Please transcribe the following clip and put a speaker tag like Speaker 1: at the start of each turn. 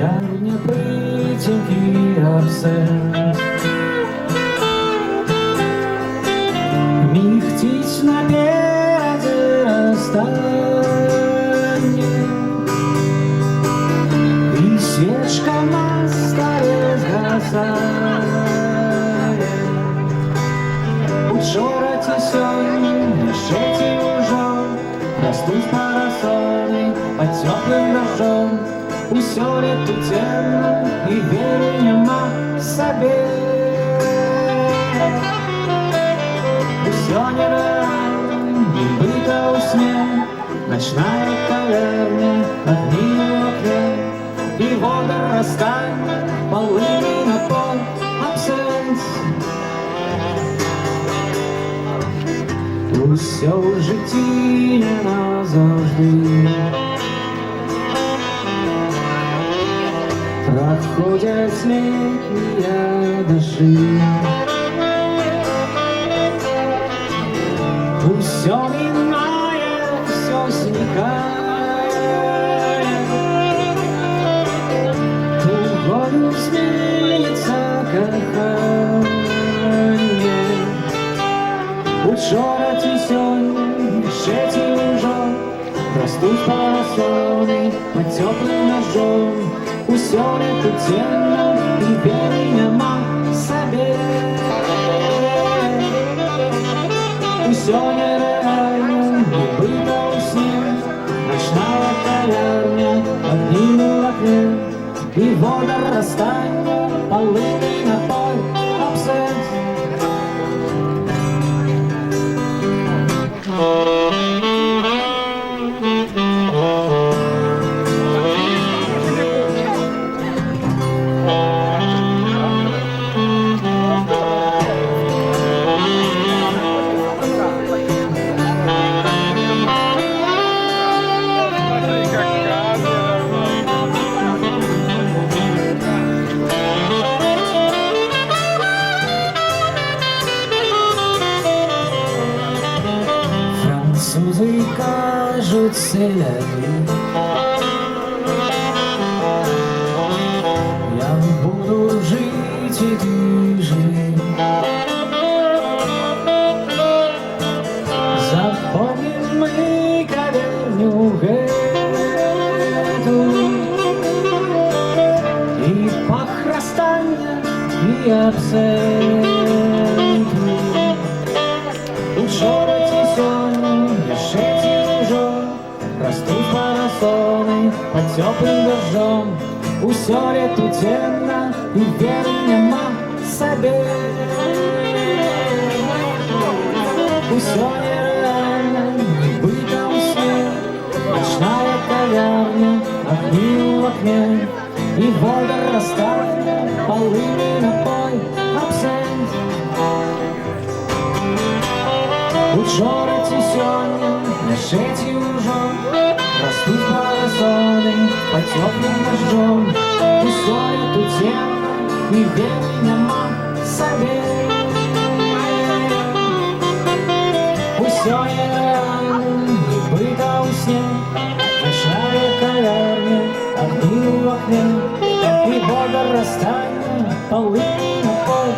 Speaker 1: Кав'ярня, притінки, абсент. Мігтіть напереди розстання, і свічка на столі згасає. Учора ті сьогодні, ще ті уже растут парасоли под теплым дождем. Усё лето темно, и веры нема себе. Усё нереально, не быто у сне. Ночная кав'ярня, огни в окне, и вода растает, полыни на пол, абсент. Усё в житті не назавжди. Проходять літні дощі. Усё минає, всё зникає. Тугою зміниться кохання. Учора ті сьогодні, ще ті уже растуть парасоли под теплым дождем. Усё лето темно, и веры нема себе. Усё нереально, не быто у сне. Ночная кав'ярня, огни в окне, и вода растает, полыни на пол, абсент. Французи кажуть селяни, я буду жить, и ты живи. Запомним мы кав'ярню эту, и пах растання, и абсент. Учора ті сьогодні, ще ті уже растут парасоли под теплым дождем. Усё лето темно, и веры нема себе. Усё нереально, не быто у сне. Ночная кав'ярня, огни в окне, и вода растает, полыни на пол, абсент. Учора ті сьогодні, ще ті уже растут парасоли под теплым дождем. Усё лето темно, и веры нема себе. Усё нереально, не быто у сне. Ночная кав'ярня, огни в окне, и вода растает, полыни на пол.